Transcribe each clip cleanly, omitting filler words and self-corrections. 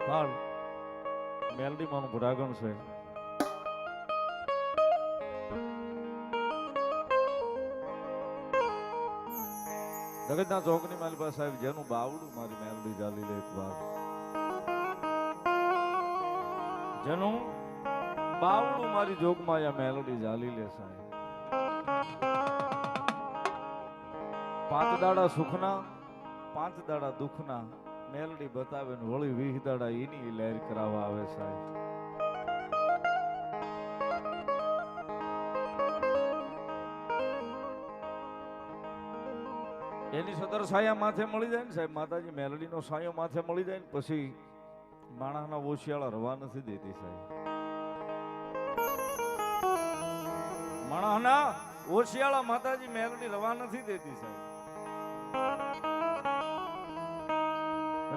તાળ મેલડીમાં ભરાગણ છે. જગતના ચોકની મારી પાસે આવી જેનું બાવડું મારી મેલડી ચાલી લે એક વાર, જેનું બાવડું મારી જોગમાં આ મેલડી ચાલી લે સાહેબ. 5 દાડા સુખના 5 દાડા દુઃખના મેલડી બતાવે ને વળી 20 દાડા એની લહેર કરાવવા આવે સાહેબ. એની સદર સાયા માથે મળી જાય ને સાહેબ, માતાજી મેલડી નો સાયો માથે મળી જાય ને પછી માણસના ઓશિયાળા રવા નથી દેતી સાહેબ. માણસના ઓશિયાળા માતાજી મેલડી રવા નથી દેતી સાહેબ.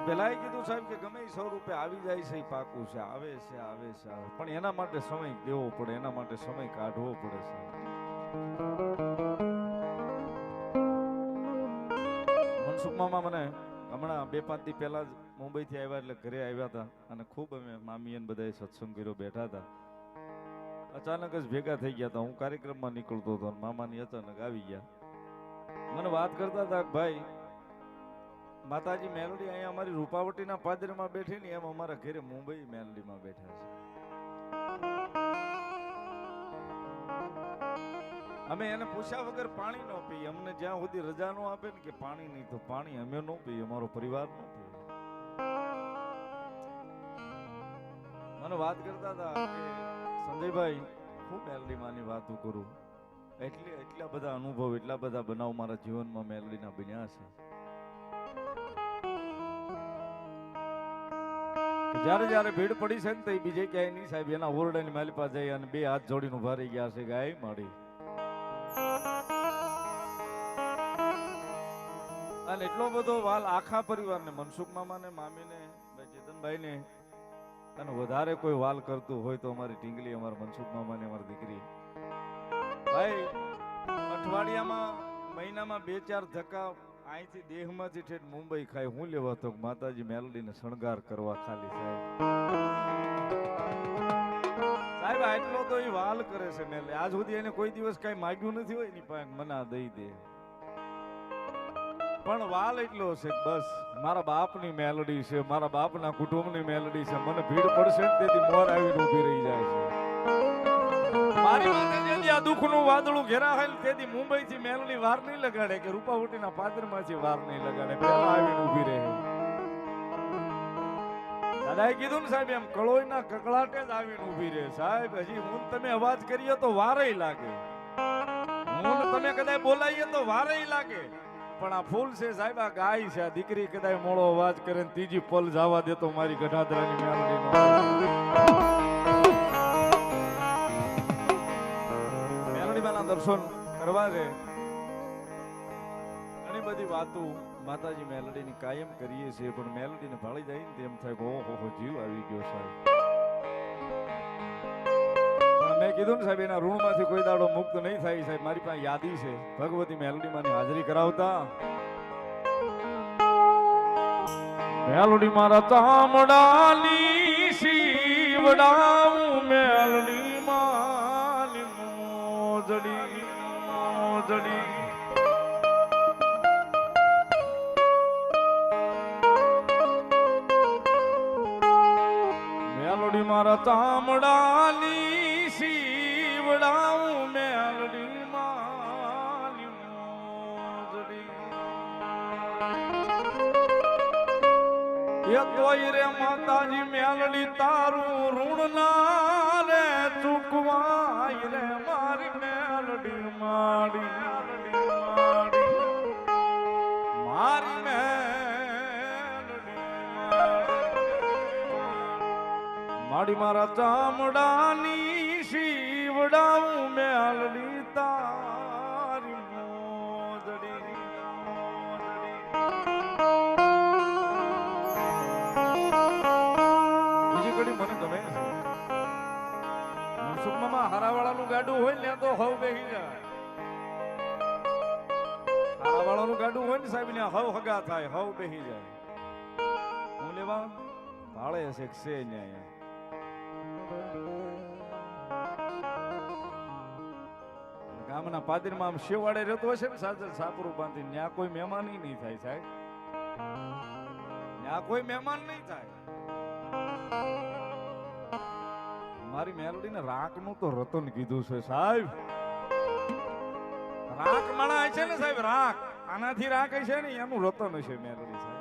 પેલા કીધું સાહેબ કે ગમે 100 રૂપિયા આવી જાય છે, પાકું છે, આવે છે આવે છે આવે, પણ એના માટે સમય દેવો પડે, એના માટે સમય કાઢવો પડે છે. મનસુખ મામા મને હમણાં 2-5 દી પહેલા જ મુંબઈ થી આવ્યા, એટલે ઘરે આવ્યા હતા અને ખૂબ અમે મામી અને બધાએ સત્સંગ કર્યો, બેઠા હતા. અચાનક જ ભેગા થઈ ગયા હતા. હું કાર્યક્રમમાં નીકળતો હતો અને મામાની અચાનક આવી ગયા. મને વાત કરતા હતા કે ભાઈ માતાજી મેલડી અહીંયા અમારી રૂપાવટીના પાદરમાં બેઠી ને એમ અમારા ઘરે મુંબઈ મેલડીમાં બેઠા છે. અમે એને પૂછ્યા વગર પાણી ન પીએ, અમને જ્યાં સુધી રજા નો આપે ને કે પાણી નહીં તો પાણી અમે ન પીએ, અમારો પરિવાર ન પીએ. મને વાત કરતા હતા કે સંજયભાઈ હું મેલડી માની વાતો કરું, એટલા બધા અનુભવ, એટલા બધા બનાવ મારા જીવનમાં મેલડીના બન્યા છે. જયારે જયારે ભીડ પડી છે ને તો બીજે ક્યાંય નહીં સાહેબ, એના ઓરડાની માલી પાસે જઈ અને 2 હાથ જોડીને ઉભા રહી ગયા છે. ગાય માડી અને એટલો બધો વાલ આખા પરિવારને, મનસુખ મામાને, મામીને, ચેતનભાઈને, અને વધારે કોઈ વાલ કરતું હોય તો અમારી ટીંગલી, અમારા મનસુખ મામાને, અમારી દીકરી. ભાઈ અઠવાડિયામાં મહિનામાં 2-4 ધક્કા અહીંથી દેહમાંથી ઠેઠ મુંબઈ ખાય, હું લેવા તો માતાજી મેલડીને શણગાર કરવા ખાલી સાહેબ. સાહેબ આટલો તો એ વાલ કરે છે મેલડી. આજ સુધી એને કોઈ દિવસ કઈ માગ્યું નથી હોય એની પાસે મના દઈ દે, પણ વાલ એટલો છે બસ મારા બાપની મેલડી છે, મારા બાપના કુટુંબની મેલડી છે. મને ભીડ પડશે ને તેથી મોર આવીને ઊભી રહી જાય છે. મારી માથે જેથી આ દુઃખનું વાદળું ઘેરાયેલ તેથી મુંબઈ થી મેલડી વાર નહીં લગાડે કે રૂપાવટીના પાદરમાંથી વાર નહીં લગાડે, પહેલા આવીને ઊભી રહે. દાદાએ કીધું ને સાહેબ એમ કળોઈના કકળાટે જ આવીને ઊભી રહે સાહેબ. હજી હું તમે અવાજ કરીએ તો વારેય લાગે, હું તમે કદાચ બોલાવીએ તો વારેય લાગે, પણ આ ફૂલ છે સાહેબ, આ ગાય છે, આ દીકરી કદાચ મોળો અવાજ કરે ને ત્રીજી પલ જવા દે તો મારી ગઢાદરાની મેલડીનો મેલડીમાંના દર્શન કરવા છે. ઘણી બધી વાતો માતાજી મેલડીની કાયમ કરીએ છીએ, પણ મેલડીને ભાળી જાય ને તેમ થાય ઓહો જીવ આવી ગયો સાહેબ. પણ મેં કીધું ને સાહેબ એના ઋણમાંથી કોઈ દાડો મુક્ત નહીં થાય સાહેબ. મારી પાસે યાદી છે ભગવતી મેલડીમાંની હાજરી કરાવતા. મેલડી મારા ચામડાની શીવડાવું, મેલડી માની મોજડી મોજડી. મેલડી મારા ચામડાની શીવડાવું, મેલડી માની મોજડી. એ તોય રે માતાજી મેલડી તારું ઋણ ના રે ચૂકવાય રે મારી મેલડી માડી મારી મેલડી માડી મારા ચામડાની શીવડાવું, મેલડી તારી મોજડી મોજડી. મને ગમે છે મનસુખમાં હારાવાળાનું ગાડું હોય ને તો હવ બેહી જાય. હારાવાળાનું ગાડું હોય ને સાહેબ ને હવ હગા થાય, હવ બેહી જાય. હું લેવા હાળે હશે કે છે ને અહીંયા ગામના પાદરમાં આમ શેવાડે રહેતો હશે ને સાજર સાપરું બાંધી ત્યાં કોઈ મહેમાન નહીં થાય સાહેબ ત્યાં કોઈ મહેમાન નહીં થાય મારી મેલડીને રાખનું તો રતન કીધું છે સાહેબ રાખ મણા છે ને સાહેબ રાખ આનાથી રાખ છે ને એનું રતન છે મેલડી સાહેબ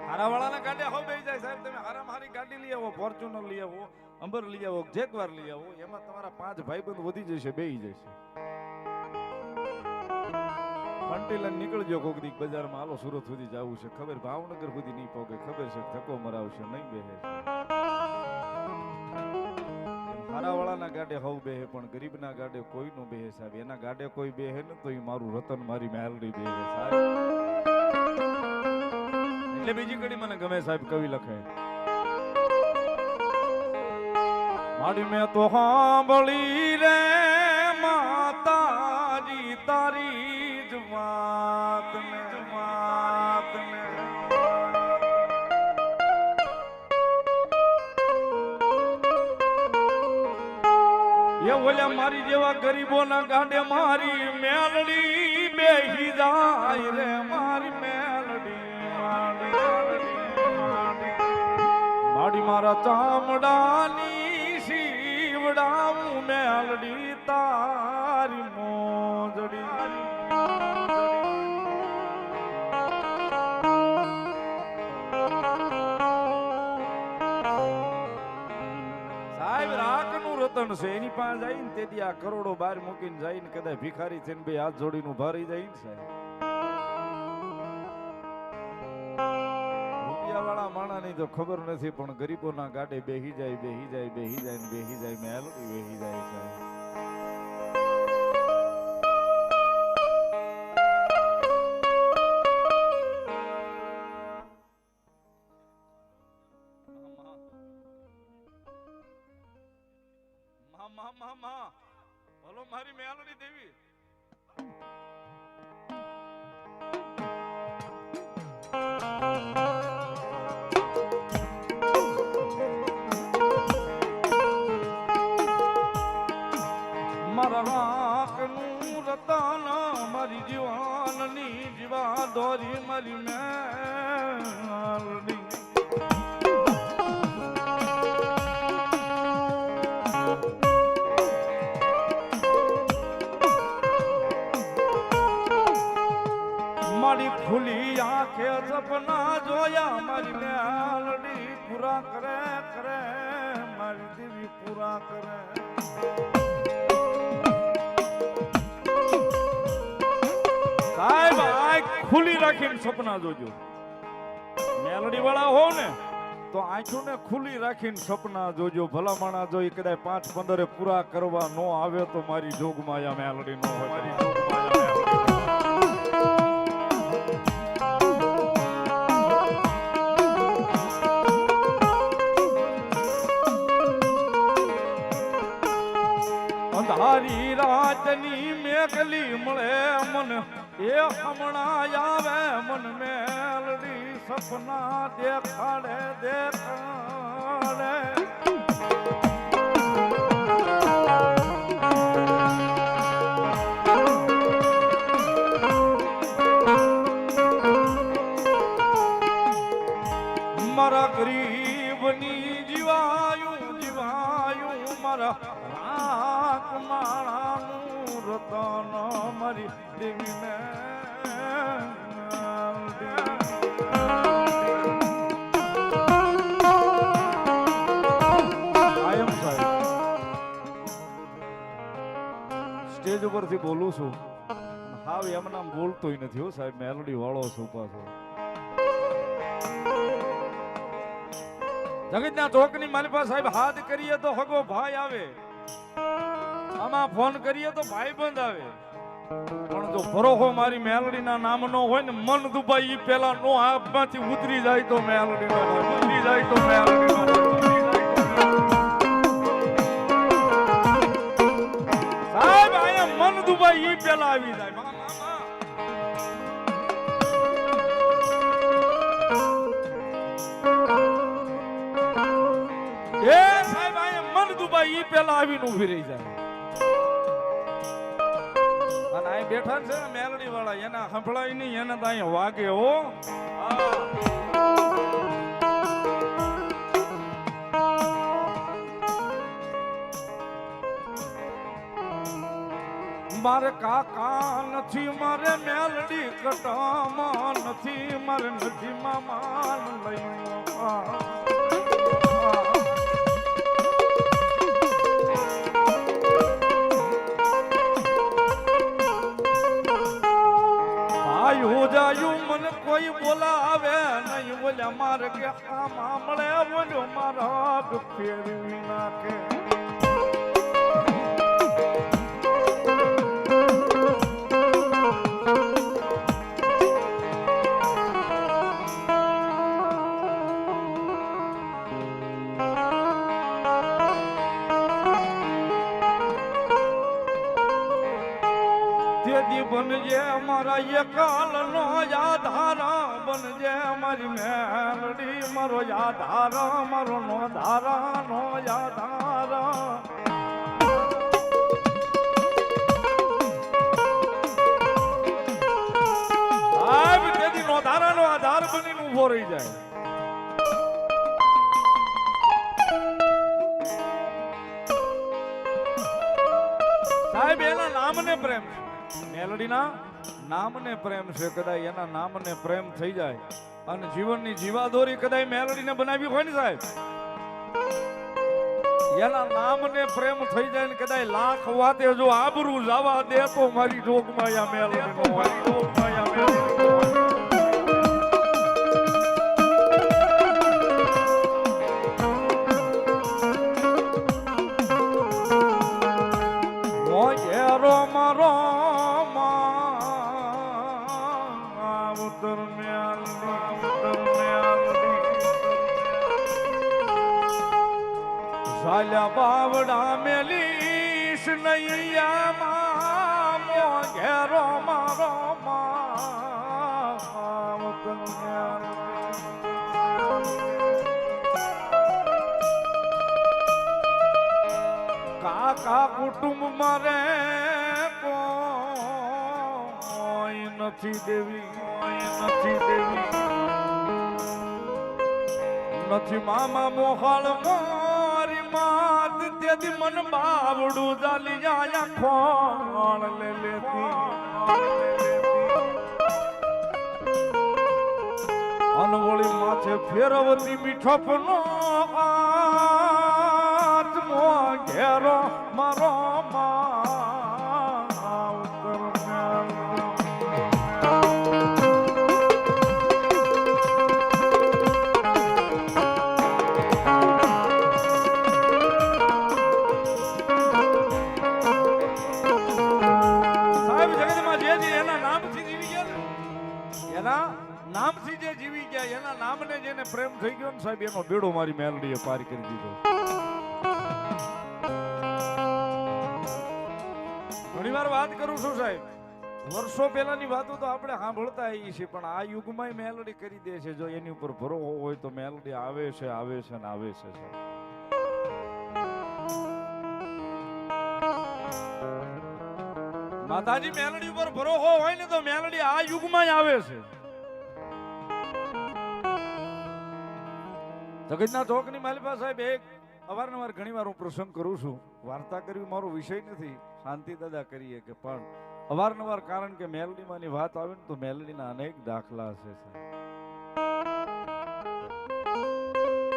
હારાવાળાના ગાડે હો બેસી જાય સાહેબ તમે હારામ હારી ગાડી લઈ આવો ફોર્ચ્યુનર લઈ આવો અંબર લઈ આવો જેગવાર લઈ આવો એમાં તમારા 5 ભાઈબંધ વધી જશે બેહી જશે ફંટી લઈને નીકળજો કોક દી બજારમાં હાલો સુરત સુધી જવું છે ખબર ભાવનગર સુધી નહીં પોગે ખબર છે ધક્કો મરાવશે નહીં બેહે હારાવાળાના ગાડે હવ બેહે પણ ગરીબના ગાડે કોઈ નો બેહે સાહેબ એના ગાડે કોઈ બેહે ને તો એ મારું રતન મારી મેલડી બેહે સાહેબ એટલે બીજી કડી મને ગમે સાહેબ કવિ લખે મારી મેં તો સાંભળી રે માતાજી તારી જ વાત ને એ ઓલા મારી જેવા ગરીબોના ગાડે મારી મેલડી બેહી જાય રે મારી માડી મારા ચામડાની શીવડાવું મેલડી તારી મોજડી સાહેબ રાખનું રતન છે એની પાસે જાય ને તેથી આ કરોડો બહાર મૂકીને જાય ને કદાચ ભિખારી થઈને બે હાથ જોડીને ઉભા રહી જાય ને સાહેબ વાળા માણા ની તો ખબર નથી પણ ગરીબોના ગાડે બેહી જાય ને બેહી જાય મેલડી બેહી જાય સાહેબ બોલો મારી મેલડી દેવી મારા રાખનું રતન મારી જીવાનની જીવા દોરી મારી મેલડી મારી ખુલી આંખે સપના જોયા મારી મેલડી પૂરા કરે મારી દેવી પૂરા કરે સાહેબ આંખ ખુલી રાખીને સપના જોજો મેલડી વાળા હો ને તો આંખોને ખુલ્લી રાખીને સપના જોજો ભલા માણા જો કદાચ 5-15 પૂરા કરવા નો આવે તો મારી જોગમાયા મેલડી નો હોય મારી જોગમાયા અંધારી રાતની મેઘલી મળે મન એ હમણાં આવે મન મેલડી સપના દેખાડે મારા ગરીબની જીવાયું મારા રાખ માળાનું રતન મારી દેવીને સ્ટેજ ઉપરથી બોલું છું હાવ એમ નામ બોલતોય નથી હો સાહેબ મેલડી વાળો છું પાછો જગતના ચોકની મારી પાસે સાહેબ હાથ કરીએ તો હગો ભાઈ આવે આમાં ફોન કરીએ તો ભાઈ બંધ આવે પણ જો ભરોહો મારી મેલડીના નામનો હોય ને મન દુબાઈ ઈ પેલા નો હાથમાંથી ઉતરી જાય તો મેલડીનો ઉતરી જાય તો મેલડીનો સાહેબ આયા મન દુબાઈ ઈ પેલા આવી જાય હોય ઈ પેલા આવીને ઊભી રહી જાય. અને અહીં બેઠા છે મેલડી વાળા, એના સંભળાય નહીં, એને તો અહીં વાગે હો. મારે કાકા નથી, મારે મેલડી કટામાં નથી, મારે નથી મામાન લઈ જાયું મને કોઈ બોલાવે નહીં, બોલ્યા મારે કે આમાં મળે બોલ્યો મારા ફેરવી નાખે. બનજે મારા એકાલ નો યાધારા, બનજે મારી મેલડી મારો યાધારા, મારો નો ધારા નો યાધારા. સાહેબ તેથી નો ધારા નો આધાર બનીને ઉભો રહી જાય. સાહેબ એના નામને પ્રેમ છે, મેલડીના નામને પ્રેમ છે. કદાચ એના નામને પ્રેમ થઈ જાય અને જીવનની જીવાદોરી કદાચ મેલડીને બનાવી હોય ને સાહેબ, એના નામને પ્રેમ થઈ જાય ને કદાચ લાખ વાતે જો આબરૂ જવા દે તો મારી જોગમાયા મેલડી, મારી જોગમાયા મેલડી. સાલ્યા બાવડા મેલીશ નૈયામાં મો ઘેરો મારો કાકા કુટુંબ મારે કોઈ નથી દેવી, નથી દેવી, નથી મામા મોહાળ મારી માત, તેથી મન બાવડું ચાલી જાય ખોળ લે લેતી. અનવળી માથે ફેરવતી મીઠપનો આત્મો ઘેરો મારો નામથી જે જીવી ગયા, એના નામને જેને પ્રેમ થઈ ગયો ને સાહેબ, એનો બેડો મારી મેલડીએ પાર કરી દીધો. ઘણી વાર વાત કરું છું સાહેબ, વર્ષો પહેલાની વાતો તો આપણે સાંભળતા આવીએ છીએ, પણ આ યુગમાં મેલડી કરી દે છે. જો એની ઉપર ભરોસો હોય તો મેલડી આવે છે, આવે છે ને આવે છે. માતાજી મેલડી ઉપર ભરોસો હોય ને તો મેલડી આ યુગમાં આવે છે. જગતના ચોકની માલિપા સાહેબ એક અવારનવાર ઘણી વાર હું પ્રસંગ કરું છું. વાર્તા કરવી મારો વિષય નથી, શાંતિ દાદા કરીએ કે, પણ અવારનવાર કારણ કે મેલડીમાંની વાત આવે ને તો મેલડીના અનેક દાખલા છે.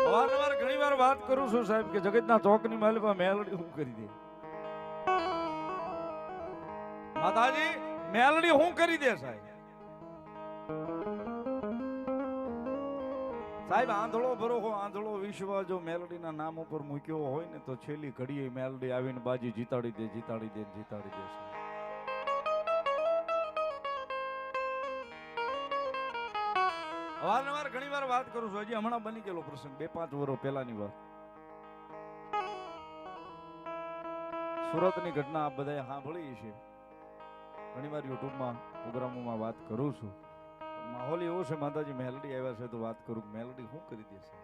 અવારનવાર ઘણી વાર વાત કરું છું સાહેબ કે જગતના ચોકની માલિપા મેલડી હું કરી દે. માતાજી મેલડી હું કરી દે સાહેબ. સાહેબ આંધળો ભરોહો, આંધળો વિશ્વાસ જો મેલડીના નામ ઉપર મૂક્યો હોય ને તો છેલ્લી ઘડીએ મેલડી આવીને બાજી જીતાડી દે, જીતાડી દે, જીતાડી દે. અવારનવાર ઘણી વાર વાત કરું છું, હજી હમણાં બની ગયેલો પ્રસંગ 2-5 વર્ષ પહેલાની વાત. સુરતની ઘટના આપ બધાએ સાંભળી છે, ઘણી વાર યુટ્યુબમાં પ્રોગ્રામોમાં વાત કરું છું. માહોલ એવો છે, માતાજી મેલડી આવ્યા છે તો વાત કરું. મેલડી શું કરી દેશે?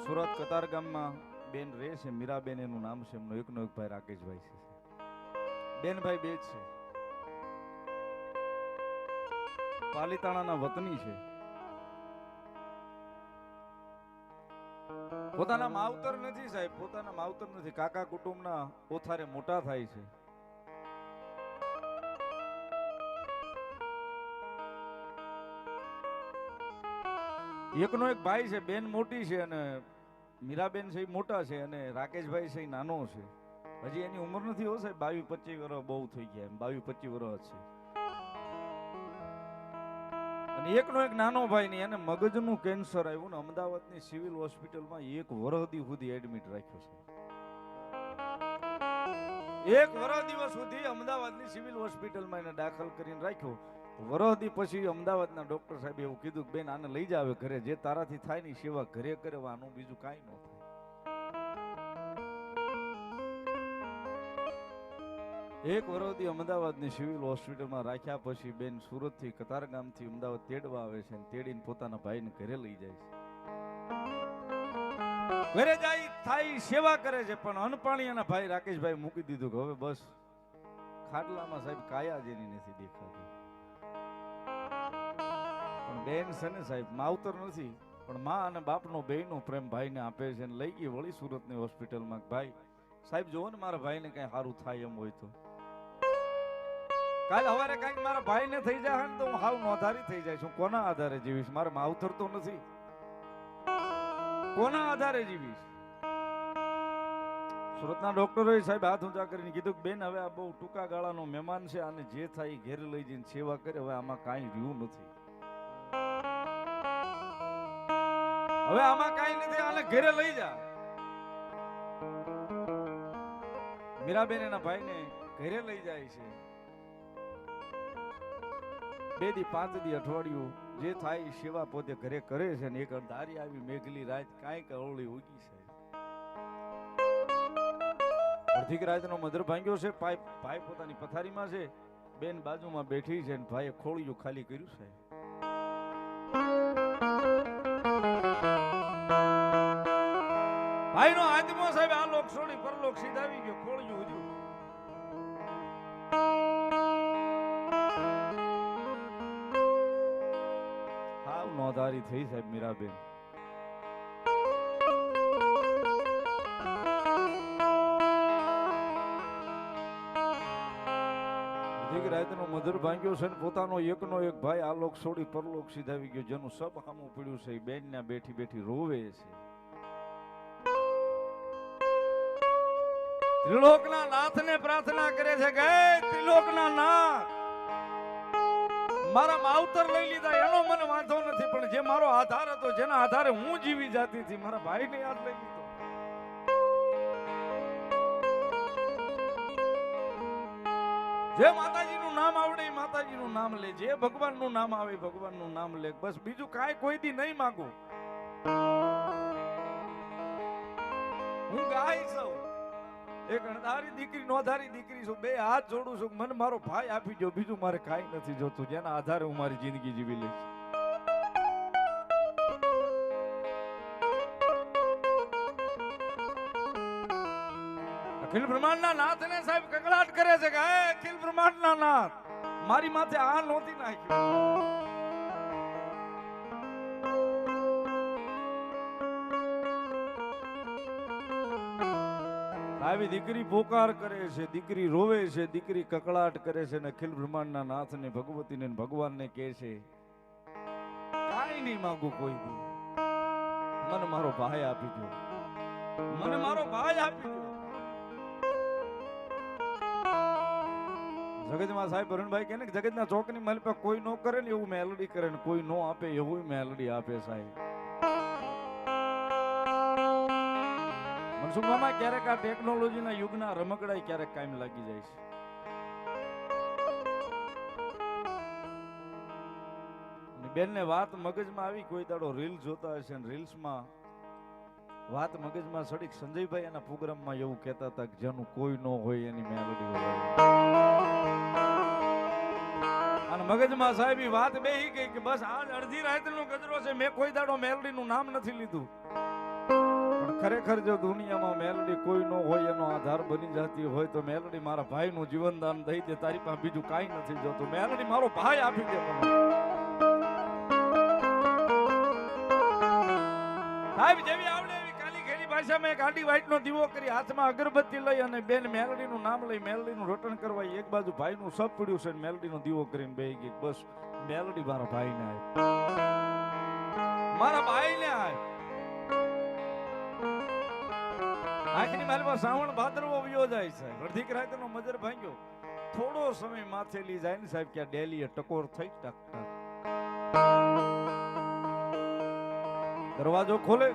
સુરત કતાર ગામમાં બેન રહે છે, મીરાબેન એનું નામ છે, એમનો એકનો એક ભાઈ રાકેશભાઈ છે. બેન ભાઈ બે જ છે. પાલીતાણાના વતની છે. પોતાના માવતર નથી સાહેબ, પોતાના માવતર નથી, કાકા કુટુંબના ઓથારે મોટા થાય છે. એકનો એક ભાઈ છે, બેન મોટી છે અને મીરાબેન છે એ મોટા છે અને રાકેશભાઈ છે એ નાનો છે. હજી એની ઉંમર નથી હો સાહેબ, 22-25 વર્ષ બહુ થઈ ગયા, એમ 22-25 વર્ષ છે. અને એકનો એક નાનો ભાઈ ને એને મગજનું કેન્સર આવ્યું ને અમદાવાદની સિવિલ હોસ્પિટલમાં 1 વર્ષ સુધી એડમિટ રાખ્યો છે. 1 વર્ષ સુધી અમદાવાદની સિવિલ હોસ્પિટલમાં એને દાખલ કરીને રાખ્યો. વરદી પછી અમદાવાદના ડોક્ટર સાહેબ એવું કીધું કે બેન આને લઈ જાવે ઘરે, જે તારાથી થાય ની સેવા ઘરે કરવાનું, બીજું કાંઈ ન થાય. 1 વર્ષથી અમદાવાદની સિવિલ હોસ્પિટલમાં રાખ્યા પછી બેન સુરતથી કતારગામથી અમદાવાદ તેડવા આવે છે, તેડીને પોતાના ભાઈને ઘરે લઈ જાય છે. ઘરે જાય થાય સેવા કરે છે, પણ અનપાણી એના ભાઈ રાકેશભાઈ મૂકી દીધું કે હવે બસ ખાટલામાં સાહેબ કાયા જેની નથી દેખાતી. પણ બેન છે ને સાહેબ માવતર નથી, પણ માં અને બાપનો બેયનો પ્રેમ ભાઈને આપે છે અને લઈ ગઈ વળી સુરતની હોસ્પિટલમાં. ભાઈ સાહેબ જોવો ને મારા ભાઈને કઈ સારું થાય એમ હોય તો કાલે સવારે કઈક મારા ભાઈને થઈ જાય ને તો હું હાવ નોંધારી થઈ જાય છું. કોના આધારે જીવીશ? મારા માવતર તો નથી, કોના આધારે જીવીશ? સુરતના ડોક્ટરોએ સાહેબ હાથ ઊંચા કરીને કીધું કે બેન હવે આ બહુ ટૂંકા ગાળાનો મહેમાન છે, આને જે થાય એ ઘેર લઈ જઈને સેવા કરે, હવે આમાં કાંઈ રહ્યું નથી, હવે આમાં કાંઈ નથી, આને ઘરે લઈ જા. મીરાબેન એના ભાઈને ઘરે લઈ જાય છે. 2 દી 5 દી અઠવાડિયું જે થાય એ સેવા પોતે ઘરે કરે છે ને એક અંધારી આવી મેઘલી રાત કાંઈક અવળી ઉગી છે. અડધી રાતનો મધર ભાંગ્યો છે, ભાઈ પોતાની પથારીમાં છે, બેન બાજુમાં બેઠી છે, ભાઈએ ખોળિયું ખાલી કર્યું છે. ભાઈનો આત્મા સાહેબ આ લોક છોડી પરલોક સીધાવી ગયો, ખોળિયું ઉજ્યું. હાવ નોંધારી થઈ સાહેબ મીરાબેન. રાતનો મધુર ભાંગ્યો છે ને પોતાનો એકનો એક ભાઈ આ લોક છોડી પરલોક સીધાવી ગયો, જેનું સબ સામું પડ્યું છે. બેન ને બેઠી બેઠી રોવે છે. ત્રિલોકના નાથને પ્રાર્થના કરે છે કે ત્રિલોકના નાથ મારા માવતર લઈ લીધા એનો મને વાંધો નથી, પણ જે મારો આધાર હતો, જેના આધારે હું જીવી જાતી હતી, મારા ભાઈને યાદ લઈ લીધો. જે માતાજીનું નામ આવડે એ માતાજીનું નામ લે, જે ભગવાનનું નામ આવે ભગવાનનું નામ લે, બસ બીજું કાંઈ કોઈ દી નહીં માંગુ. હું ગાય છું, એક અણધારી દીકરી નોધારી દીકરી છું, 2 હાથ જોડું છું, મને મારો ભાઈ આપી દો, બીજું મારે કાંઈ નથી જોતું, જેના આધારે હું મારી જિંદગી જીવી લઈશ. અખિલ બ્રહ્માંડના નાથને સાહેબ કકળાટ કરે છે કે હે અખિલ બ્રહ્માંડના નાથ મારી માથે આ નહોતી નાખ્યું. આવી દીકરી પોકાર કરે છે, દીકરી રોવે છે, દીકરી કકળાટ કરે છે ને અખિલ બ્રહ્માંડના નાથને ભગવતીને ભગવાનને કહે છે કાંઈ નહીં માંગુ કોઈ દી, મને મારો ભાઈ આપી દો, મને મારો ભાઈ આપી દો. જગતમાં સાહેબ અરુણભાઈ કહે ને જગતના ચોકની માલ પર કોઈ નો કરે ને એવું મેલડી કરે ને કોઈ નો આપે એવું મેલડી આપે સાહેબ. મનસુખ મામા ક્યારેક આ ટેકનોલોજીના યુગના રમકડા ક્યારેક કાયમ લાગી જાય છે. બેનને વાત મગજમાં આવી, કોઈ દાડો રીલ જોતા હશે ને રીલ્સમાં વાત મગજમાં સડી. સંજયભાઈ એના પ્રોગ્રામમાં એવું કહેતા હતા કે જેનું કોઈ ન હોય એની મેલડી હોય. અને મગજમાં સાહેબ ઈ વાત બેહી ગઈ કે બસ આજ અડધી રાતનો ગજરો છે, મેં કોઈ દાડો મેલડીનું નામ નથી લીધું, પણ ખરેખર જો દુનિયામાં મેલડી કોઈ નો હોય એનો આધાર બની જતી હોય તો મેલડી મારા ભાઈનું જીવનદાન દઈ દે. તારી પાસે બીજું કાંઈ નથી જોતું. મેલડી મારો ભાઈ આપી દે મને. સાહેબ જેવી આવડે એવી કાલી ખેડી ભાષામાં એક આડી વાઈટ નો દીવો કરી હાથમાં અગરબત્તી લઈ અને બેન મેલડીનું નામ લઈ મેલડીનું રટણ કરવા એક બાજુ ભાઈનું સપ પડ્યું છે, મેલડીનો દીવો કરીને બેહી ગઈ. બસ મેલડી મારા ભાઈને આય, મારા ભાઈને આય. આખરી માલમાં શ્રાવણ ભાદરવો વયો જાય છે, અડધી રાતનો મજર ભાંગ્યો, થોડો સમય માથે લઈ જાય ને સાહેબ, ક્યાં ડેલીએ ટકોર થઈ ટક ટક દરવાજો ખોલે.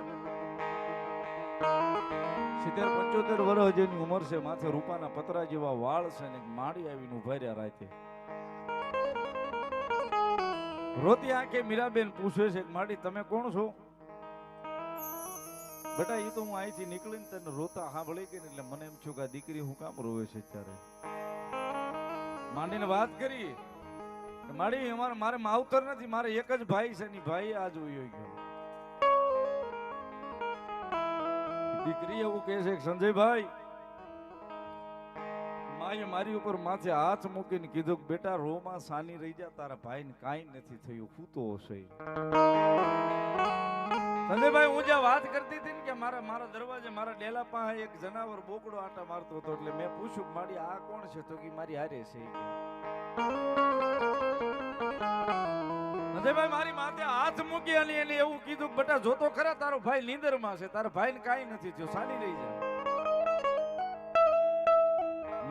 70-75 વર્ષ જેની ઉંમર છે, માથે રૂપાના પતરા જેવા વાળ છે ને માળી આવીને ઉભા રહ્યા રાતે. રોતી આંખે મીરાબેન પૂછે છે, માડી તમે કોણ છો? બેટા એ તો હું અહીંથી નીકળીને તને રોતા સાંભળી ગઈ એટલે મને એમ થયું કે આ દીકરી હું કામ રોવે છે ત્યારે. માંડીને વાત કરી, માડી મારે માવતર નથી, મારે એક જ ભાઈ છે, ની ભાઈ આજ ઉયો ગયો. દીકરી એવું કહે છે, સંજયભાઈ માએ મારી ઉપર માથે હાથ મૂકીને કીધું કે બેટા રોમાં સાની રહી જા, તારા ભાઈને કાંઈ નથી થયું, સૂતો હશે. સંજયભાઈ હું જ્યાં વાત કરતી હતી ને કે મારા દરવાજે મારા ડેલા પાસે એક જનાવર બોકડો આટા મારતો હતો, એટલે મેં પૂછ્યું મારી આ કોણ છે? તો કે મારી હારે છે. સંજયભાઈ મારી માથે હાથ મૂકી અને એને એવું કીધું કે બેટા જોતો ખરા તારો ભાઈ નીંદરમાં છે, તારા ભાઈને કાંઈ નથી થયું, સાની રહી જાય.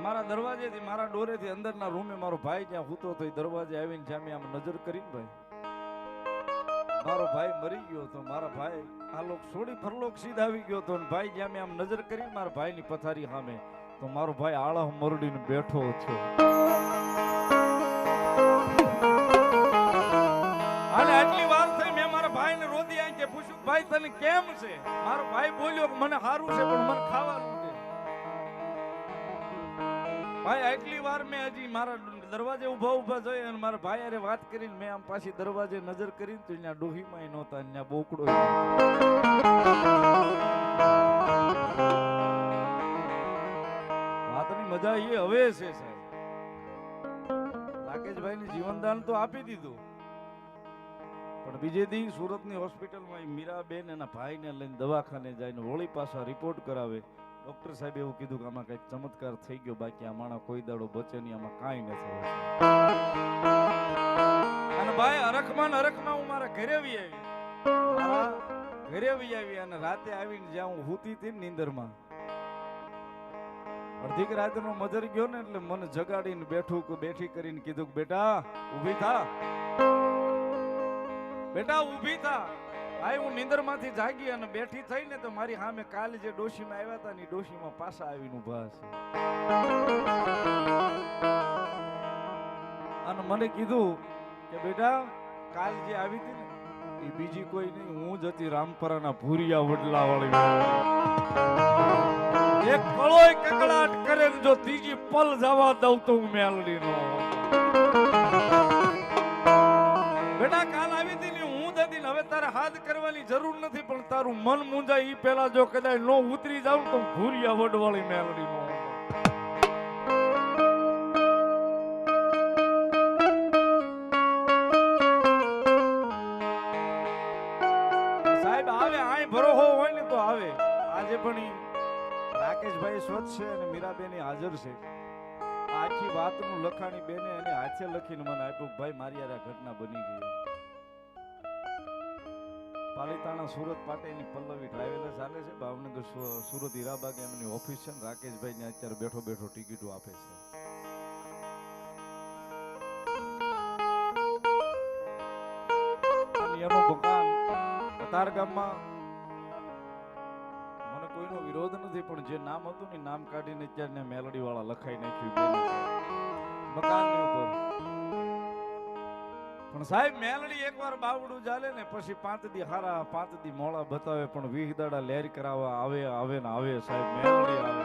મારા દરવાજેથી મારા ડોરેથી અંદરના રૂમે મારો ભાઈ જ્યાં સૂતો હતો એ દરવાજે આવીને જ્યાં મેં આમ નજર કરીને ભાઈ મારો ભાઈ મરી ગયો હતો. મારા ભાઈ આ લોક છોડી ફરલોક સીધ આવી ગયો હતો. ભાઈ જ્યાં મેં આમ નજર કરી મારા ભાઈની પથારી સામે તો મારો ભાઈ આળહ મરડીને બેઠો હતો. અને આટલી વાર થઈ મેં મારા ભાઈને રોદી આંખે પૂછ્યું ભાઈ તને કેમ છે? મારો ભાઈ બોલ્યો કે મને સારું છે પણ મને ખાવાનું છે. ભાઈ આટલી વાર મેં હજી મારા દરવાજે ઉભા જોઈ અને મારા ભાઈ અરે વાત કરીને મેં આમ પાછી દરવાજે નજર કરીને તો ત્યાં ડોહીમાં નહોતા, ત્યાં બોકડો. વાતની મજા એ હવે છે સાહેબ. રાકેશભાઈને જીવનદાન તો આપી દીધું પણ બીજે દી સુરતની હોસ્પિટલમાં મીરાબેન એના ભાઈને લઈને દવાખાને જઈને વળી પાછા રિપોર્ટ કરાવે. ડોક્ટર સાહેબ એવું કીધું કે આમાં કઈક ચમત્કાર થઈ ગયો, બાકી આ માણસ કોઈ દાડો બચે નહીં, આમાં કાંઈ નથી. અને ભાઈ હરખમાં હું મારા ઘરે આવી અને રાતે આવીને જ્યાં હું સૂતી હતી નીંદરમાં અડધીક રાતનો મજર ગયો ને એટલે મને જગાડીને બેઠી કરીને કીધું કે બેટા ઊભી થા, બેટા ઊભી થા. ભાઈ હું નીંદરમાંથી જાગી અને બેઠી થઈ ને તો મારી સામે કાલે જે ડોશીમાં આવ્યા હતા ને ડોશીમાં પાછા આવીને ઊભા છે. અને મને કીધું કે બેટા કાલ જે આવી હતી ને એ બીજી કોઈ નહીં, હું જ હતી રામપરાના ભૂરિયા વડલા વાળી. એક કળોય કકડાટ કરે ને જો ત્રીજી પલ જવા દઉં તો હું મેલડી નો. બેટા કાલ આવી હતી ને હું જ હતી ને હવે તારે હાથ કરવાની જરૂર નથી, પણ તારું મન મૂંઝાય ઈ પેલા જો કદાચ નો ઉતરી જાવ તો ભૂરિયા વડવાળી મેલડી નો. સાહેબ આવે આય ભરોહો હોય ને તો આવે. આજે પણ રાકેશભાઈ સ્વચ્છ છે અને મીરાબેન હાજર છે. આખી વાતનું લખાણી બેને એને હાથે લખીને મને આપ્યું. ભાઈ મારી આ ઘટના બની ગઈ. પાલિતાણા સુરત પાટેની પલ્લવી ટ્રાવેલર્સ ચાલે છે, ભાવનગર સુરત હીરાબાગ એમની ઓફિસ છે. રાકેશભાઈ ને અત્યારે બેઠો ટિકિટો આપે છે. એનું મકાન કતાર ગામમાં. મને કોઈનો વિરોધ નથી પણ જે નામ હતું ને નામ કાઢીને અત્યારે મેલડી વાળા લખાઈ નાખ્યું મકાનની ઉપર. પણ સાહેબ મેલડી એકવાર બાવડું ચાલે ને પછી 5 દી હારા 5 દી મોળા બતાવે પણ 20 દાડા લેર કરાવવા આવે ને આવે. સાહેબ મેલડી આવે.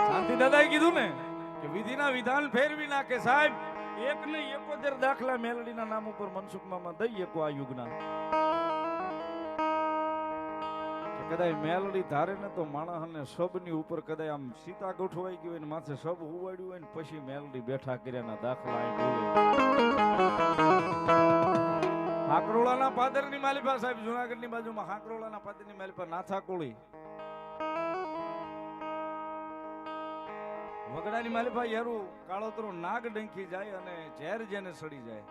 શાંતિ દાદાએ કીધું ને કે વિધિના વિધાન ફેરવી નાખે. સાહેબ એક ને 71 દાખલા મેલડીના નામ ઉપર મનસુખ મામા દઈ એકો આ યુગના. કદાચ મેલડી ધારે ને તો માણસને સબની ઉપર કદાચ આમ સીતા ગોઠવાઈ ગઈ હોય ને માથે સબ હુવાડ્યું હોય ને પછી મેલડી બેઠા કર્યાના દાખલા અહીં બોલે. હાકરોળાના પાદરની માલિપા સાહેબ જુનાગઢની બાજુમાં હાકરોળાના પાદરની માલિપા નાથા કોળી વગડાની માલિપા યારું કાળોતરો નાગ ડંખી જાય અને ઝેર જેને સડી જાય.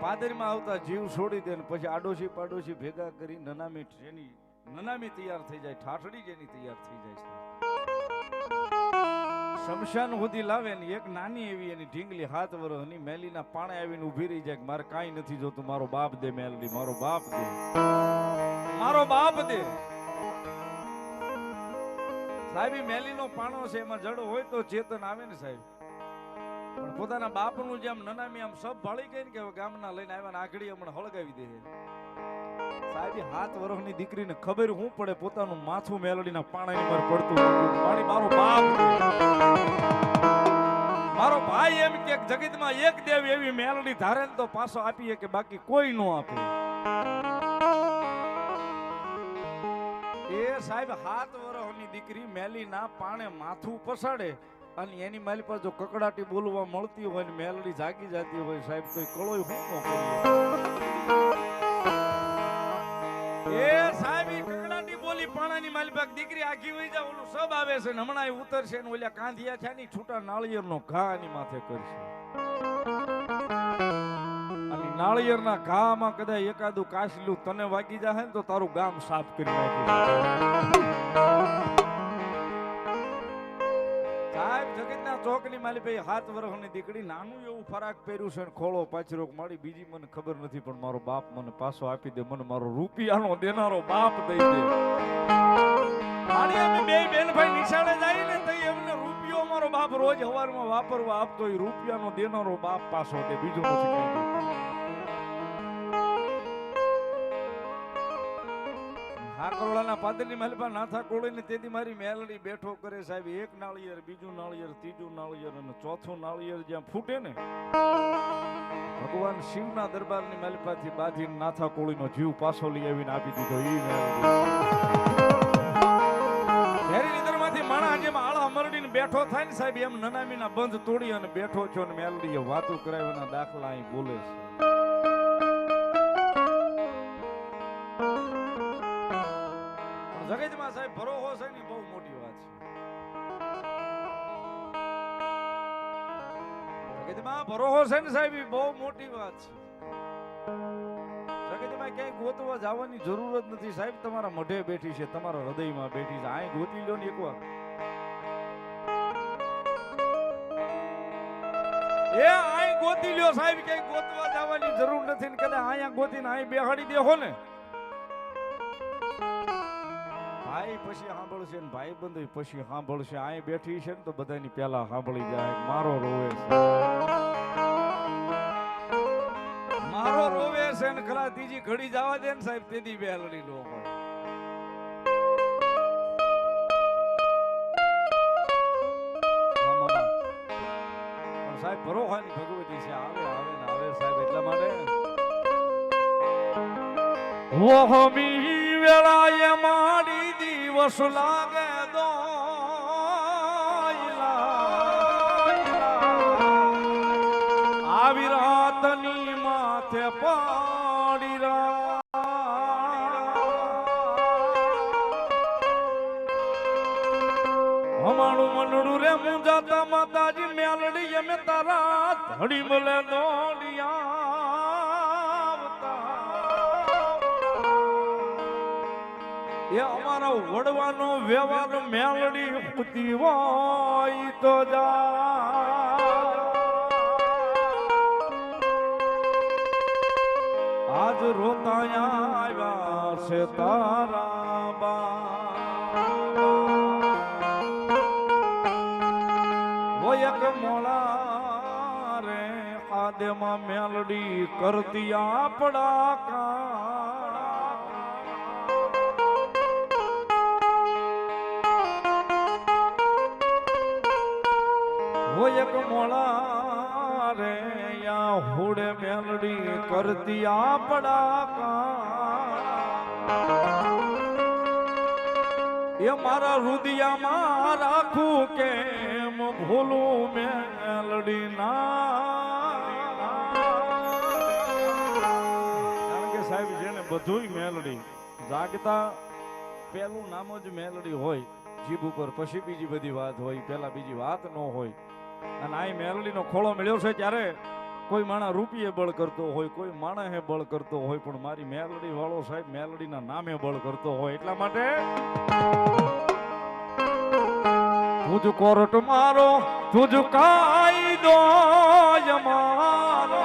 પાદરમાં આવતા જીવ છોડી દે ને પછી આડોશી પાડોશી ભેગા કરી નનામી તૈયાર થઈ જાય, ઠાઠડી જેની તૈયાર થઈ જાય છે. શમશાન સુધી લાવે ને એક નાની એવી એની ઢીંગલી 7 વર્ષની મેલીના પાણે આવીને ઊભી રહી જાય કે મારે કાંઈ નથી જોતું, મારો બાપ દે મેલડી, મારો બાપ દે, મારો બાપ દે. સાહેબ મેલીનો પાણો છે, એમાં જડ હોય તો ચેતન આવે ને સાહેબ. પણ પોતાના બાપનું જેમ નનામી આમ સબ ભાળી ગઈ ને કે ગામના લઈને આવ્યા આઘડી હમણાં હળગાવી દે. સાહેબ 7 વર્ષની દીકરીને ખબર હું પડે પોતાનું માથું મેલડીના પાણાની પર પડતું પાણી મારો બાપ મારો ભાઈ એમ કે જગતમાં એક દેવ એવી મેલડી ધારે ને તો પાછો આપીએ કે બાકી કોઈ ન આપે. એ સાહેબ 7 વર્ષની દીકરી મેલીના પાણે માથું પસાડે અને એની મારી પાસે જો કકડાટી બોલવા મળતી હોય ને મેલડી જાગી જતી હોય સાહેબ તો કળોય હું ન કરીએ. એ સાહેબ કકડાટી બોલી પાણાની મારી પાસે દીકરી આખી વઈ જાય ઓલું સબ આવે છે ને હમણાં ઉતરશે ને ઓલા કાંધિયા છે ની છૂટા નાળિયેરનો ઘા એની માથે કરશે. અને નાળિયેરના ઘામાં કદાચ એકાદું કાશલું તને વાગી જાય ને તો તારું ગામ સાફ કરી નાખી. જગતના ચોકની માલી ભાઈ 7 વર્ષની દીકરી નાનું એવું ફરાક પહેર્યું છે ખોળો પાછરોક મારી બીજી મને ખબર નથી પણ મારો બાપ મને પાછો આપી દે, મને મારો રૂપિયાનો દેનારો બાપ દઈ દે. અમે બે બેન ભાઈ નિશાળે જાય ને તો એમને રૂપિયો મારો બાપ રોજ હવારમાં વાપરવા આપતો એ રૂપિયાનો દેનારો બાપ પાછો દે, બીજું નથી કઈ. હાકરોળાના પાદરની માલિપા નાથા કોળીને તેથી મારી મેલડી બેઠો કરે સાહેબ. એક નાળિયેર, બીજું નાળિયેર, ત્રીજું નાળિયેર અને ચોથું નાળિયેર જ્યાં ફૂટે ને ભગવાન શિવના દરબારની માલિપાથી બાંધીને નાથા કોળીનો જીવ પાછો લઈ આવીને આપી દીધો. ઈ મેલડી નદરમાંથી માણા જેમ આળા મરડીને બેઠો થાય ને સાહેબ એમ નનામીના બંધ તોડી અને બેઠો છો ને મેલડીએ વાતો કરાવ્યાના દાખલા અહીં બોલે છે. જગતમાં સાહેબ ભરોહો છે ને બહુ મોટી વાત છે. જગતમાં ભરોહો છે ને સાહેબ બહુ મોટી વાત છે. જગતમાં ક્યાંય ગોતવા જવાની જરૂર જ નથી સાહેબ. તમારા મઢે બેઠી છે, તમારા હૃદયમાં બેઠી છે. અહીં ગોતી લો ને એકવાર. એ અહીં ગોતી લ્યો સાહેબ, ક્યાંય ગોતવા જવાની જરૂર નથી ને કદાચ અહીંયા ગોતીને અહીં બેહાડી દેહો ને ભાઈ પછી સાંભળશે ને ભાઈ બંધ પછી સાંભળશે. અહીં બેઠી છે ને તો બધાની પેલા સાંભળી જાય મારો રોવે છે, મારો રોવે છે ને ખરા ત્રીજી ઘડી જવા દે ને સાહેબ તેથી બેલડી નો હોય. પણ સાહેબ ભરોહાની ભગવતી છે, આવે આવે ને આવે સાહેબ. એટલા માટે ઓહમી વેળાએ મારી દિવસ લાગે દો આવી રાતની માથે પાડી અમારું મનડું રે મુંજાતા માતાજી મેલડી અમે તારા ધડી મળે દોડિયા એ અમારો વડવાનો વ્યવહાર મેલડી પૂતી હોય તો આજ રોતાયા આવ્યા છે તારા બા એક મોળા રે આદેમાં મેલડી કરતી આપડા કા એક મોળા રે યા હુડે મેલડી કરતી આપડા કા એ મારા રુદિયામાં રાખું કેમ ભૂલું મેલડી ના, કારણ કે સાહેબ છે ને બધુંય મેલડી, જાગતા પેલું નામ જ મેલડી હોય જીભ ઉપર, પછી બીજી બધી વાત હોય, પેલા બીજી વાત ન હોય. અને આ મેલડીનો ખોળો મળ્યો છે ત્યારે કોઈ માણસ રૂપિયે બળ કરતો હોય, કોઈ માણસે બળ કરતો હોય, પણ મારી મેલડી વાળો સાહેબ મેલડીના નામે બળ કરતો હોય. એટલા માટે તુજ કોર્ટ મારો, તુજ કાયદો મારો,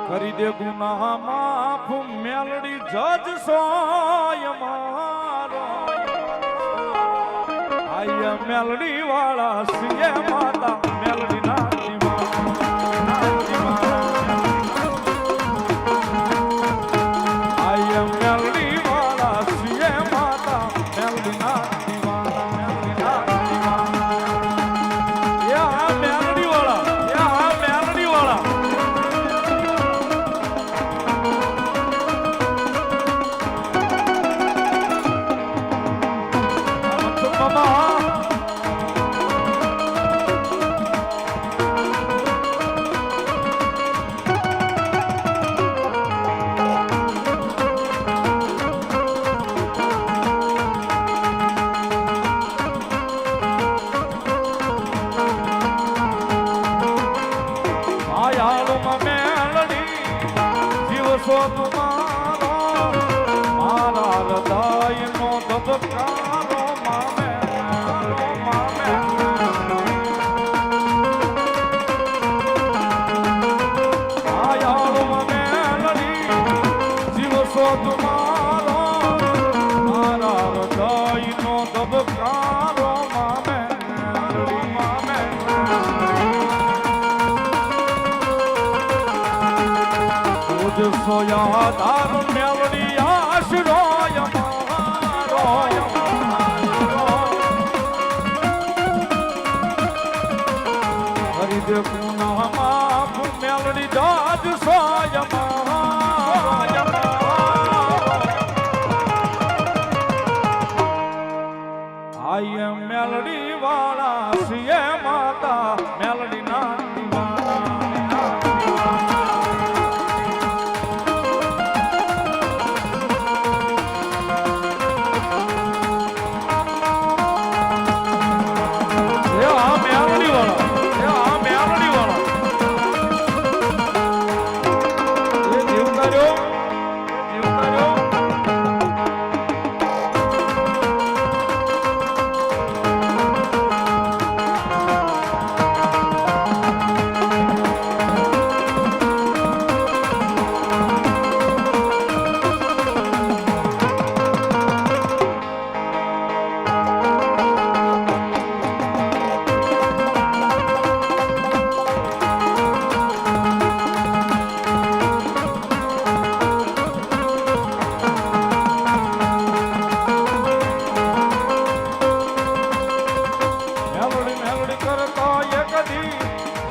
કરી દે ગુનાહ માફ મેલડી જજ સોય મારો. આય મેલડી વાળા સિંહ માતા મેલડી ના દીવાના, આય મેલડી વાળા સિંહ માતા મેલડી ના દીવાના, મેલડી ના દીવાના. યા મેલડી વાળા, યા મેલડી વાળા. મારા હૃદયનો ધબકારો મામે, મામે. આયાળો મેલડી જીવ શોધ મારો, મારા હૃદયનો ધબકારો મામે, મામે. સોયા તાર મેલડી આશરોય મારો, હરિ દે ગુનાહ માફ મેલડી જાજ સોય મારો. આય મેલડી વાળા સિંહ માતા મેલડી ના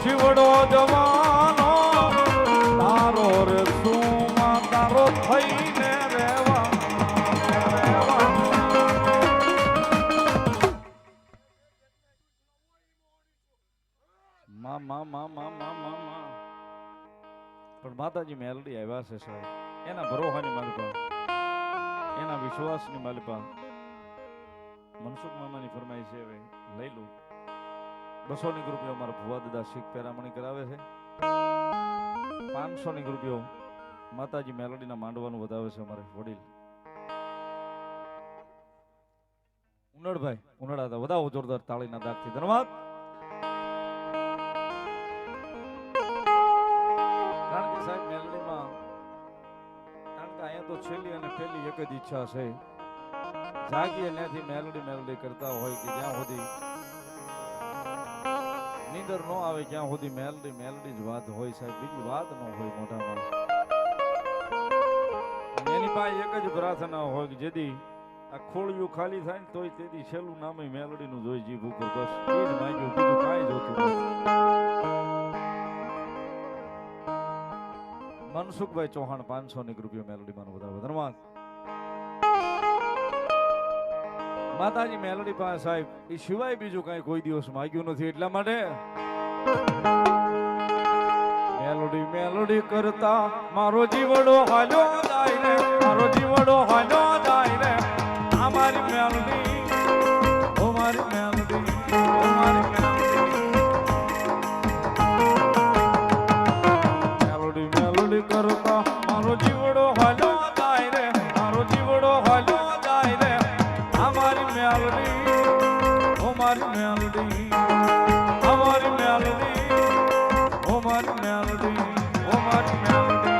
શિવડો જવાનો તારો રે સુમાં તારો થઈને રહેવા. પણ માતાજી મેલડી આવ્યા છે સાહેબ, એના ભરોહાની માલિપા, એના વિશ્વાસની માલિપા. મનસુખ મામાની ફરમાઈ છે, હવે લઈ લઉં. 200 ની રૂપિયા મારા ભુવા દાદા શીખ પેરામણી કરાવે છે. 500 ની રૂપિયો માતાજી મેલડીના માંડવાનું વધાવે છે અમારે વડીલ ઉનડભાઈ ઉનડા હતા. વધાવો જોરદાર તાળીના દાગથી ધન્યવાદ. કારણ કે સાહેબ મેલડીમાં, કારણ કે અહીંયા તો છેલ્લી અને પહેલી એક જ ઈચ્છા છે, જાગીએ ત્યાંથી મેલડી મેલડી કરતા હોય કે જ્યાં સુધી નીંદર ન આવે ક્યાં સુધી મેલડી મેલડી જ વાત હોય સાહેબ, બીજી વાત ન હોય મોઢામાં. એની પાસે એક જ પ્રાર્થના હોય કે જેથી આ ખોળિયું ખાલી થાય ને તોય તેથી છેલ્લું નામ મેલડીનું જોઈ જીભ ઉપર, બસ એ જ માંગ્યું, બીજું કાંઈ જોતું નથી. મનસુખભાઈ ચૌહાણ 500 ની રૂપિયા મેલોડી માં વધારે ધન્યવાદ. માતાજી મેલોડી પાસે સાહેબ એ સિવાય બીજું કઈ કોઈ દિવસ માગ્યું નથી, એટલા માટે મેલોડી મેલોડી કરતા મારો જીવડો હાલ્યો જાય રે, મારો જીવડો હાલ્યો જાય રે, અમારી મેલોડી, ઓ મારી મેલોડી, ઓ મારી મેલોડી, મેલોડી મેલોડી કરતા મારો જીવડો હાલ્યો જાય રે, મારો જીવડો હાલ્યો જાય રે, અમારી મેલોડી, ઓ મારી મેલોડી, અમારી મેલોડી, ઓ મારી મેલોડી, ઓ મારી મેલોડી.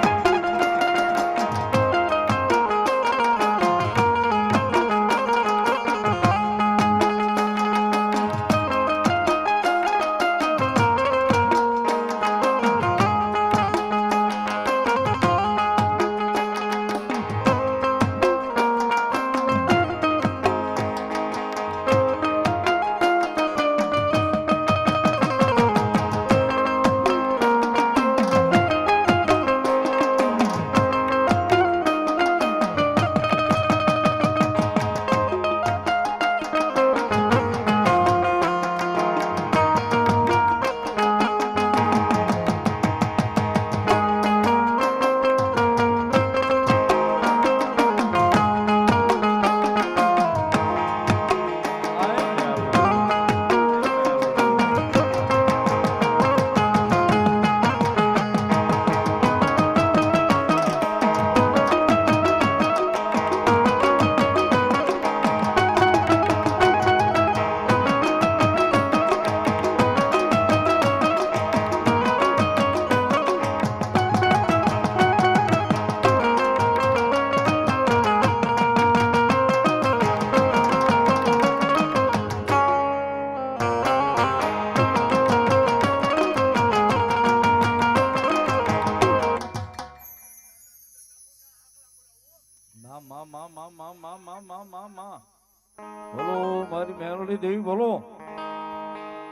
બોલો મારી મેલોડી દેવી બોલો.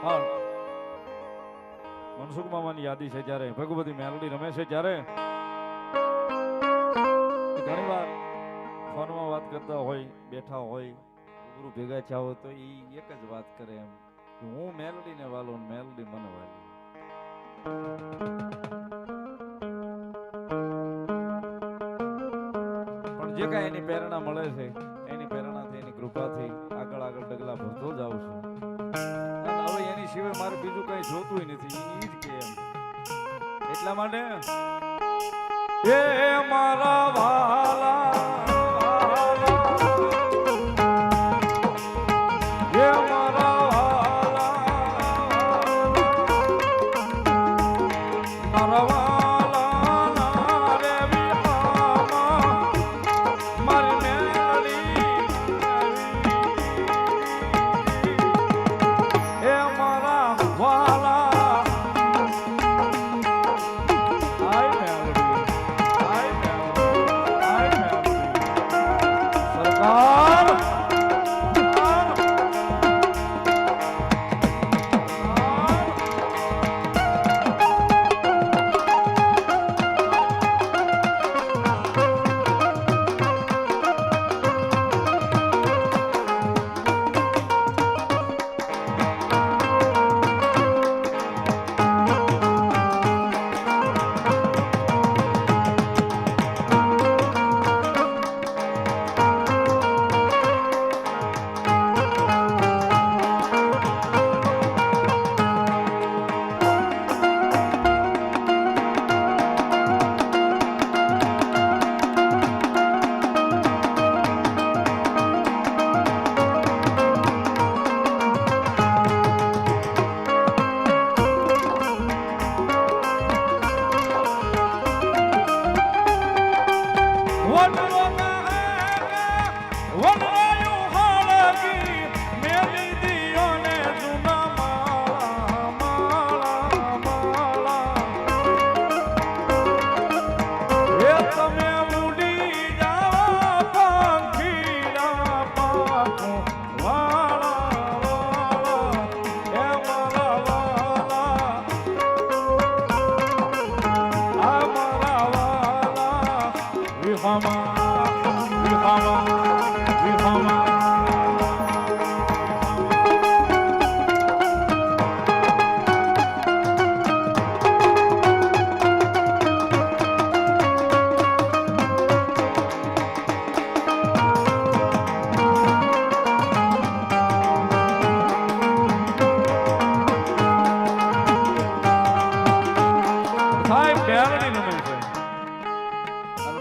હા, મનસુખ મામાની યાદી છે જ્યારે ભગવતી મેલોડી રમે છે ત્યારે ઘણી વાર ફોનમાં વાત કરતા હોય, બેઠા હોય, ગુરુ ભેગા થયા હોય તો એ એક જ વાત કરે એમ કે હું મેલોડી ને વાલો, મેલોડી મને વાલી. પણ જે કાંઈ એની પ્રેરણા મળે છે, એની પ્રેરણાથી, એની કૃપાથી આગળ આગળ ડગલા ભરતો જ આવું છું. અને હવે એની સિવાય મારે બીજું કઈ જોતું નથી, એ જ કે એમ. એટલા માટે એ મારા વાલા, એ મારા વાલા, મારા વાલા રે વિહામા મારી મેલોડી, એ મારા વાલા. આઈ મેલોડી, આઈ મેલોડી, આઈ મેલોડી.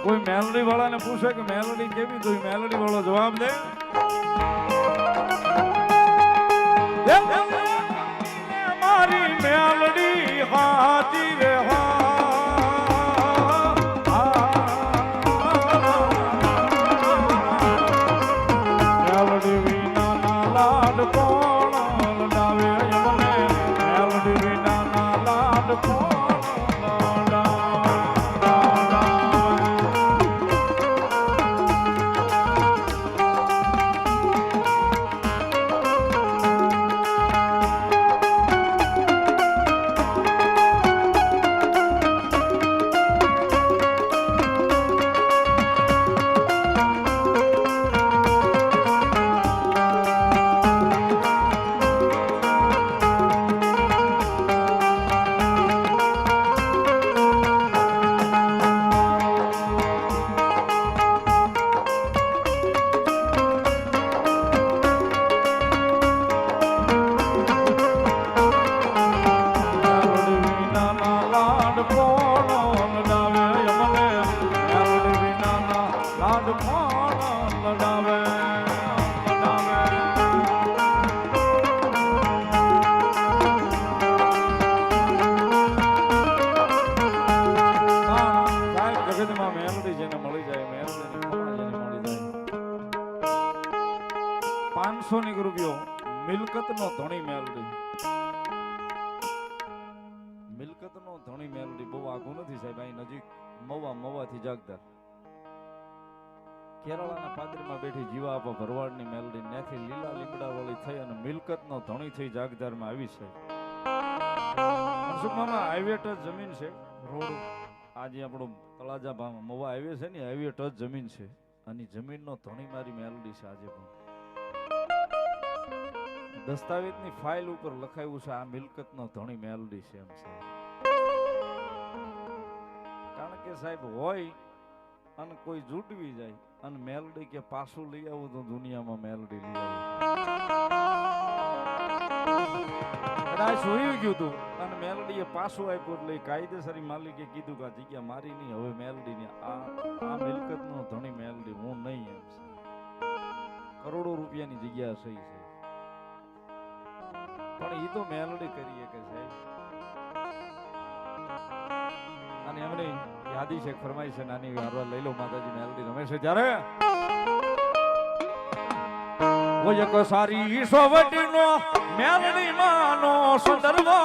કોઈ મેલોડી વાળાને પૂછે કે મેલોડી કેવી તો મેલોડી વાળો જવાબ દે મારી મેલોડી હાથી રે મેલોડી વિના ના લાડ કોણ લડાવે મને મેલોડી વિના ના લાડ કોણ ₹500 મિલકત નો ધણી મેલડી મિલકત નો ધણી મેલડી બહુ આઘું નથી સાહેબ અહીં નજીક મવાથી જાગદાર કેરળાના પાદરીમાં બેઠી જીવા આપા ભરવાડની મેલડી ત્યાંથી લીલા લીમડા વાળી થઈ અને મિલકત નો ધણી થઈ જાગદારમાં આવી છે મનસુખમાં હાઈવે ટચ જમીન છે રોડ આજે આપણો તળાજા ભામાં મવા હાઈવે છે ને હાઈવે ટચ જમીન છે અને જમીનનો ધણી મારી મેલડી છે આજે પણ દસ્તાવેજની ફાઇલ ઉપર લખાયું છે આ મિલકતનો ધણી મેલડી છે એમ છે કારણ કે સાહેબ હોય અને કોઈ જૂટવી જાય અને મેલડી કે પાછું લઈ આવું તો દુનિયામાં મેલડી લઈ આવું કદાચ હોઈ ગયું હતું અને મેલડીએ પાછું આપ્યું એટલે કાયદેસરી માલિકે કીધું કે આ જગ્યા મારી નહીં હવે મેલડી ની આ મિલકતનો ધણી મેલડી હું નહીં એમ છે કરોડો રૂપિયાની જગ્યા છે પણ એ તો મેલડી કરીએ કે સાહેબ અને એમને યાદી છે ફરમાઈ છે નાની હારવા લઈ લો માતાજી મેલડી રમે છે ત્યારે કોઈ એક સારી સોવટીનો મેલડી માનો સુંદરવો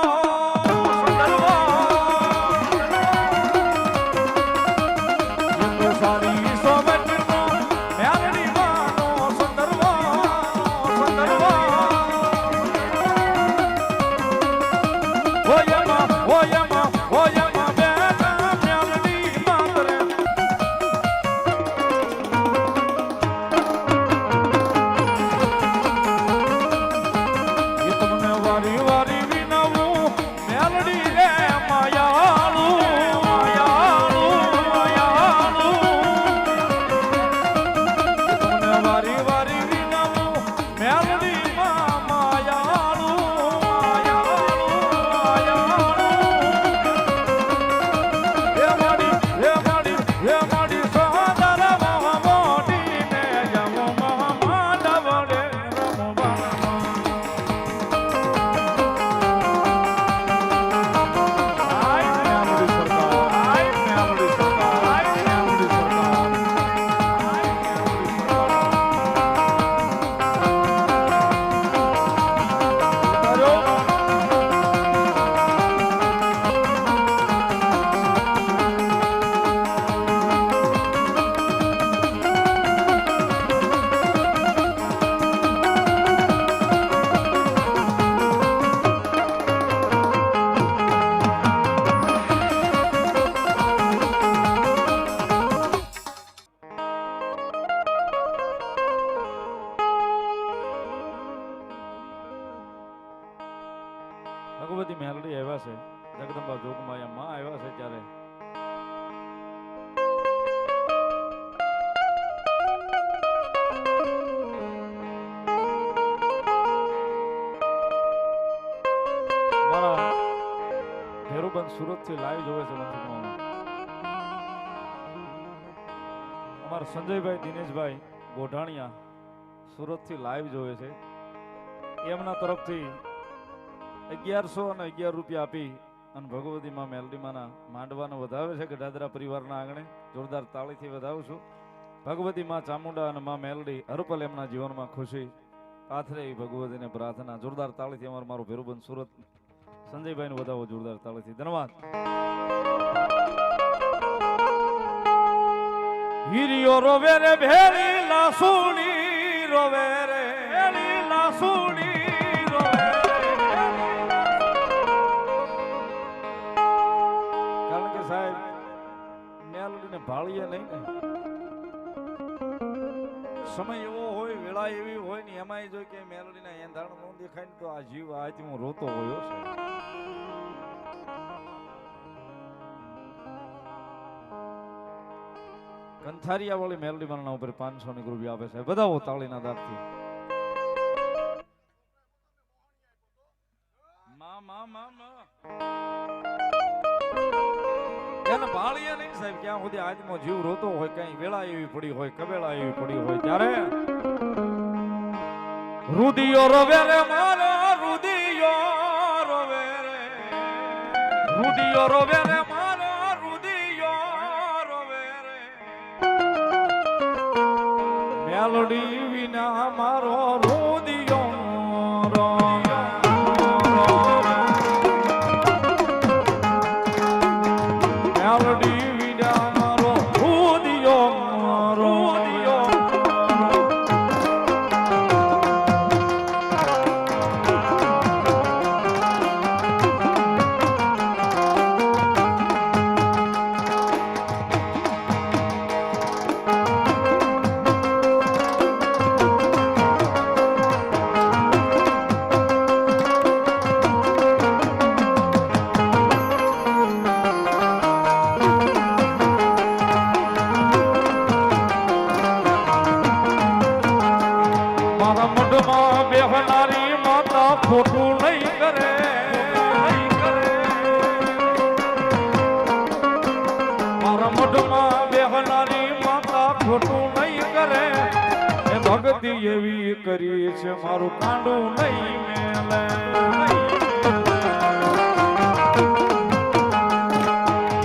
સારી સોવટીનો મેલડી માનો સુંદરવો વારી વારી વિનવું મેલડી રે ભગવતી મેલડી આવ્યા છે, જગદંબા જોગમાયા માં આવ્યા છે ત્યારે મારા ભેરુબંધ સુરત થી લાઈવ જોવે છે મનસુખમાં. અમારા સંજયભાઈ દિનેશભાઈ ગોઢાણીયા સુરત થી લાઈવ જોવે છે. એમના તરફથી 1100 અને 11 રૂપિયા આપી અને ભગવતી માં મેલડી માના માંડવાનો વધાવે છે કે દાદરા પરિવારના આંગણે જોરદાર તાળીથી વધાવું છું. ભગવતી માં ચામુંડા અને માં મેલડી હરપલ એમના જીવનમાં ખુશી પાથરે એવી ભગવતીને પ્રાર્થના. જોરદાર તાળીથી અમારું મારું ભેરુબંધ સુરત સંજયભાઈ નું વધાવો જોરદાર તાળીથી. ધન્યવાદ. હિરિયો રોવે રે ભેરી લાસુણી રોવે રે ભેરી લાસુણી રોવે. કારણ કે સાહેબ મેલડીને ભાળીએ નહીં ને, સમય એવો હોય, વેળા એવી હોય ને, એમાંય જોઈ કે મેલડીના એંધાણ નો દેખાય ને તો આ જીવ આજથી હું રોતો હોયો છે. કંથારિયા વાળી મેલડી માના ઉપર 500 ની રૂપિયા આપે છે. બધાઓ તાળીના દાગથી. એને ભાળીએ નહીં સાહેબ, ક્યાં સુધી આજનો જીવ રોતો હોય, કઈ વેળા એવી પડી હોય, કબેળા એવી પડી હોય ત્યારે રુદિયો રોવે રે મારો રુદિયો રોવે રે, રુદિયો રોવે રે મારો રુદિયો રોવે રે. મેલડી વિના મારો રુદિયો રોવે. મેલડી વિના મારો રુદિયો રુદિયો. બેહનારી માતા ખોટું નહીં કરે, મારા મઢમાં બેહનારી માતા ખોટું નહીં કરે. એ ભક્તિ એવી કરી છે મારું કાંડું નહીં મેલે.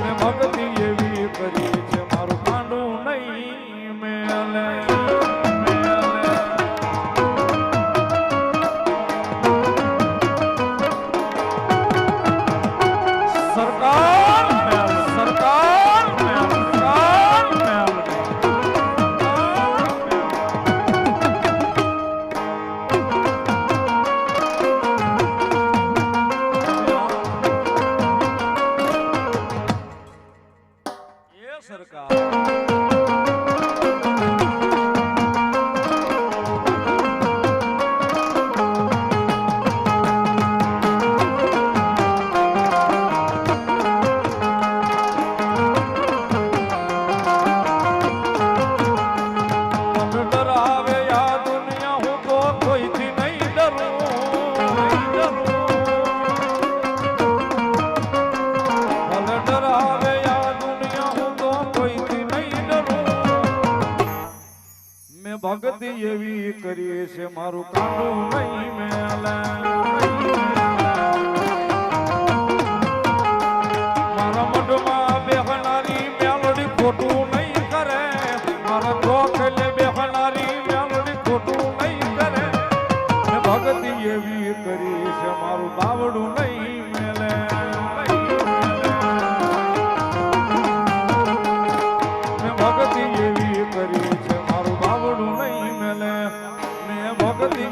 એ ભક્તિ એવી કરી છે મારું કાંડું નહીં મેલે. ભક્તિ એવી કરી છે મારું કાંડું નહીં મેલે. મારા મઢમાં બેહનારી મેલડી ખોટું નહીં કરે, મારા ગોખલે બેહનારી મેલડી ખોટું નહીં કરે. ભક્તિ એવી કરી છે મારું બાવડું નહીં મેલે. ભક્તિ એવી કરી છે મારું બાવડું નહીં મેલે. મેં ભક્તિ